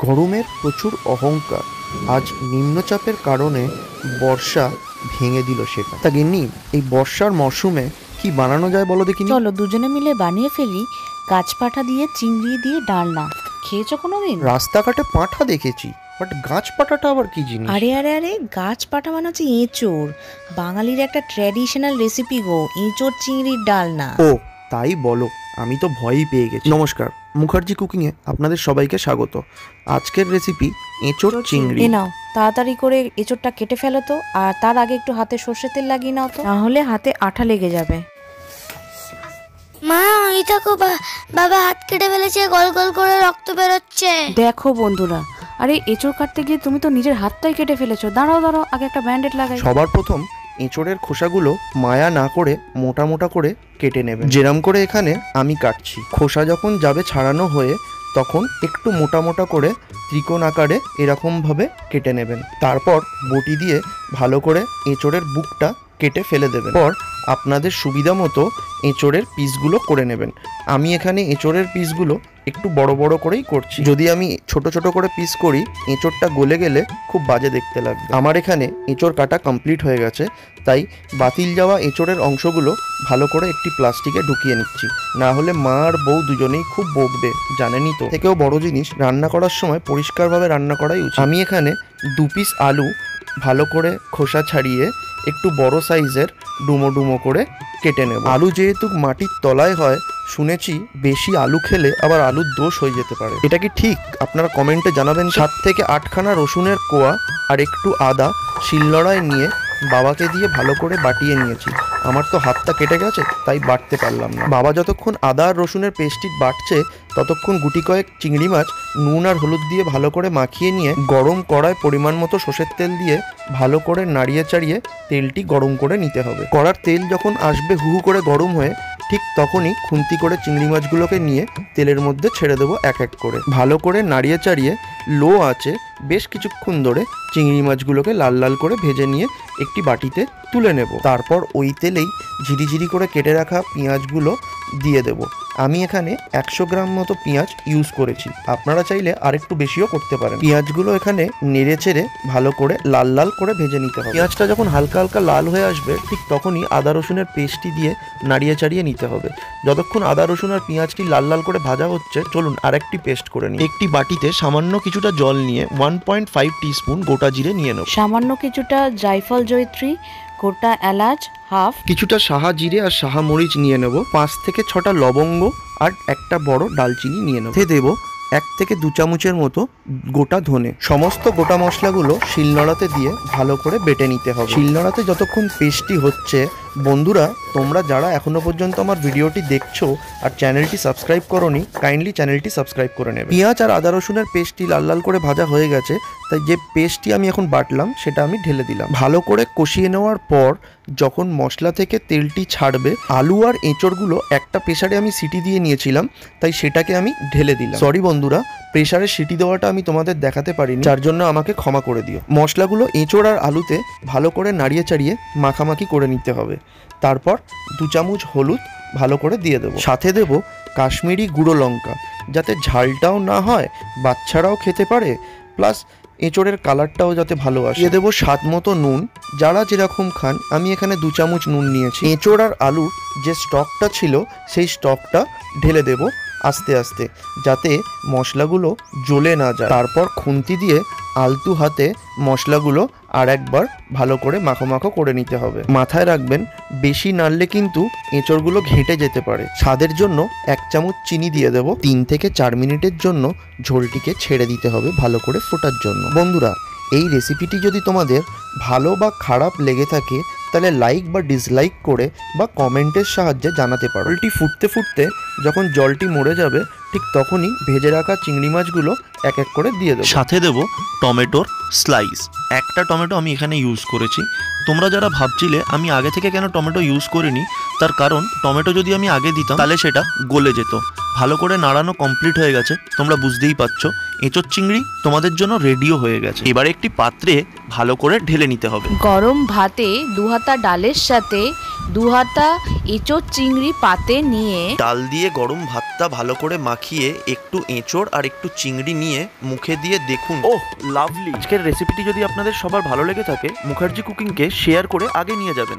গরমের প্রচুর অহংকার, আজ নিম্নচাপের কারণে বর্ষা ভেঙে দিল সেটা। তা গিন্নি, এই বর্ষার মরশুমে কি বানানো যায় বলো দেখিনি? চলো দুজনে মিলে বানিয়ে ফেলি গাছপাঠা দিয়ে চিংড়ি দিয়ে ডালনা। খেয়েছো কোনোদিন? রাস্তাঘাটে পাঁঠা দেখেছি, বাট গাছ পাঠাটা আবার কি জিনিস? আরে আরে আরে গাছপাঠা মানে হচ্ছে এঁচোড়। বাঙালির একটা ট্র্যাডিশনাল রেসিপি গো, এঁচোড় চিংড়ির ডালনা। ও তাই বলো, আমি তো ভয়ই পেয়ে গেছি। নমস্কার, মুখার্জি কুকিংয়ে আপনাদের সবাইকে স্বাগত। আজকের রেসিপি এঁচোড় চিংড়ি। এ নাও, তাড়াতাড়ি করে এঁচোড়টা কেটে ফেলো তো, আর তার আগে একটু হাতে সর্ষের তেল লাগিয়ে নাও তো, নাহলে হাতে আঠা লেগে যাবে। মা, ওই দেখো বাবা হাত কেটে ফেলেছে, গোল গোল করে রক্ত বেরোচ্ছে। দেখো বন্ধুরা, আরে এঁচোড় কাটতে গিয়ে তুমি তো নিজের হাতটাই কেটে ফেলেছো। দাঁড়াও দাঁড়াও, আগে একটা ব্যান্ডেড লাগাই। সবার প্রথম এঁচোড়ের খোসাগুলো মায়া না করে মোটা মোটা করে কেটে নেবেন, যেরম করে এখানে আমি কাটছি। খোসা যখন যাবে ছাড়ানো হয়ে, তখন একটু মোটা মোটা করে ত্রিকোণ আকারে এরকমভাবে কেটে নেবেন। তারপর বটি দিয়ে ভালো করে এঁচোড়ের বুকটা কেটে ফেলে দেবেন। পর আপনাদের সুবিধা মতো এঁচোড়ের পিসগুলো করে নেবেন। আমি এখানে এঁচোড়ের পিসগুলো একটু বড় বড় করেই করছি। যদি আমি ছোট ছোট করে পিস করি, এঁচোড়টা গলে গেলে খুব বাজে দেখতে লাগবে। আমার এখানে এঁচোড় কাটা কমপ্লিট হয়ে গেছে, তাই বাতিল যাওয়া এঁচোড়ের অংশগুলো ভালো করে একটি প্লাস্টিকে ঢুকিয়ে নিচ্ছি, না হলে মা আর বউ দুজনেই খুব বকবে, জানেনই তো। থেকেও বড় জিনিস, রান্না করার সময় পরিষ্কারভাবে রান্না করাই উচিত। আমি এখানে 2 পিস আলু ভালো করে খোসা ছাড়িয়ে একটু বড় সাইজের ডুমো ডুমো করে কেটে নেব। আলু যেহেতু মাটির তলায় হয়, শুনেছি বেশি আলু খেলে আবার আলুর দোষ হয়ে যেতে পারে। এটা কি ঠিক? আপনারা কমেন্টে জানাবেন। 7 থেকে 8খানা রসুনের কোয়া আর একটু আদা শিলনোড়ায় নিয়ে বাবাকে দিয়ে ভালো করে বাটিয়ে নিয়েছি। আমার তো হাতটা কেটে গেছে, তাই বাটতে পারলাম না। বাবা যতক্ষণ আদা আর রসুনের পেস্টটি বাটছে, ততক্ষণ গুটি কয়েক চিংড়ি মাছ নুন আর হলুদ দিয়ে ভালো করে মাখিয়ে নিয়ে গরম কড়ায় পরিমাণ মতো সর্ষের তেল দিয়ে ভালো করে নাড়িয়ে চাড়িয়ে তেলটি গরম করে নিতে হবে। কড়ার তেল যখন আসবে হু হু করে গরম হয়ে, ঠিক তখনই খুন্তি করে চিংড়ি মাছগুলোকে নিয়ে তেলের মধ্যে ছেড়ে দেবো এক এক করে। ভালো করে নাড়িয়ে চাড়িয়ে লো আছে বেশ কিছুক্ষণ ধরে চিংড়ি মাছগুলোকে লাল লাল করে ভেজে নিয়ে একটি বাটিতে তুলে নেব। তারপর ওই তেলেই ঝিরিঝিরি করে কেটে রাখা পেঁয়াজগুলো দিয়ে দেব। আমি এখানে 100 গ্রাম মতো পেঁয়াজ ইউজ করেছি, আপনারা চাইলে আরেকটু বেশিও করতে পারেন। পেঁয়াজগুলো এখানে নেড়ে চেড়ে ভালো করে লাল লাল করে ভেজে নিতে হবে। পেঁয়াজটা যখন হালকা হালকা লাল হয়ে আসবে, ঠিক তখনই আদা রসুনের পেস্টটি দিয়ে নাড়িয়ে চাড়িয়ে নিতে হবে। যতক্ষণ আদা রসুন আর পেঁয়াজটি লাল লাল করে ভাজা হচ্ছে, চলুন আরেকটি পেস্ট করে নিই। একটি বাটিতে সামান্য কিছুটা জল নিয়ে 1.5 টিস্পুন গোটা জিরে নিয়ে নেব। সামান্য কিছুটা জায়ফল জয়ত্রী, গোটা এলাচ হাফ, কিছুটা সাহা জিরে আর সাহা মরিচ নিয়ে নেব। 5 থেকে 6টা লবঙ্গ আর একটা বড় ডালচিনি নিয়ে নেব। দেব 1 থেকে 2 চামচের মতো গোটা ধনে। সমস্ত গোটা মশলাগুলো শিলনোড়াতে দিয়ে ভালো করে বেটে নিতে হবে। শিলনোড়াতে যতক্ষণ পেস্টটি হচ্ছে, বন্ধুরা তোমরা যারা এখনো পর্যন্ত আমার ভিডিওটি দেখছো আর চ্যানেলটি সাবস্ক্রাইব করোনি, কাইন্ডলি চ্যানেলটি সাবস্ক্রাইব করে নেবে। পেঁয়াজ আর আদা রসুনের পেস্টটি লাল লাল করে ভাজা হয়ে গেছে, তাই যে পেস্টটি আমি এখন বাটলাম সেটা আমি ঢেলে দিলাম। ভালো করে কষিয়ে নেওয়ার পর যখন মশলা থেকে তেলটি ছাড়বে, আলু আর এঁচড়গুলো একটা প্রেসারে আমি সিটি দিয়ে নিয়েছিলাম, তাই সেটাকে আমি ঢেলে দিলাম। সরি বন্ধুরা, প্রেসারে সিটি দেওয়াটা আমি তোমাদের দেখাতে পারিনি, যার জন্য আমাকে ক্ষমা করে দিও। মশলাগুলো এঁচড় আর আলুতে ভালো করে নাড়িয়ে চাড়িয়ে মাখামাখি করে নিতে হবে। তারপর 2 চামচ হলুদ ভালো করে দিয়ে দেবো। সাথে দেব কাশ্মীরি গুঁড়ো লঙ্কা, যাতে ঝালটাও না হয়, বাচ্চারাও খেতে পারে, প্লাস এঁচড়ের কালারটাও যাতে ভালো আসে। দিয়ে দেবো স্বাদ মতো নুন, যারা যেরকম খান। আমি এখানে 2 চামচ নুন নিয়েছি। এঁচড় আর আলুর যে স্টকটা ছিল, সেই স্টকটা ঢেলে দেব আস্তে আস্তে, যাতে মশলাগুলো জ্বলে না যায়। তারপর খুন্তি দিয়ে আলতু হাতে মশলাগুলো আর একবার ভালো করে মাখো মাখো করে নিতে হবে। মাথায় রাখবেন, বেশি নাড়লে কিন্তু এঁচড়গুলো ঘেঁটে যেতে পারে। স্বাদের জন্য 1 চামচ চিনি দিয়ে দেবো। 3 থেকে 4 মিনিটের জন্য ঝোলটিকে ছেড়ে দিতে হবে ভালো করে ফোটার জন্য। বন্ধুরা, এই রেসিপিটি যদি তোমাদের ভালো বা খারাপ লেগে থাকে, তাহলে লাইক বা ডিসলাইক করে বা কমেন্টের সাহায্যে জানাতে পারো। জলটি ফুটতে ফুটতে যখন জলটি মরে যাবে, ঠিক তখনই ভেজে রাখা চিংড়ি মাছগুলো এক এক করে দিয়ে দেবো। সাথে দেব টমেটোর স্লাইস। একটা টমেটো আমি এখানে ইউজ করেছি। তোমরা যারা ভাবছিলে আমি আগে থেকে কেন টমেটো ইউজ করিনি, তার কারণ টমেটো যদি আমি আগে দিতাম তাহলে সেটা গলে যেত। ভালো করে নাড়ানো কমপ্লিট হয়ে গেছে, তোমরা বুঝতেই পারছো এঁচোড় চিংড়ি তোমাদের জন্য রেডিও হয়ে গেছে। এবার একটি পাত্রে ভালো করে ঢেলে নিতে হবে। গরম ভাতে 2 হাতা ডালের সাথে দু হাতা এঁচোড় চিংড়ি পাতে নিয়ে ডাল দিয়ে গরম ভাতটা ভালো করে মাখিয়ে একটু এঁচোড় আর একটু চিংড়ি নিয়ে মুখে দিয়ে দেখুন, ওহ লাভলি। আজকের রেসিপিটি যদি আপনাদের সবার ভালো লেগে থাকে মুখার্জি কুকিংকে শেয়ার করে আগে নিয়ে যাবেন।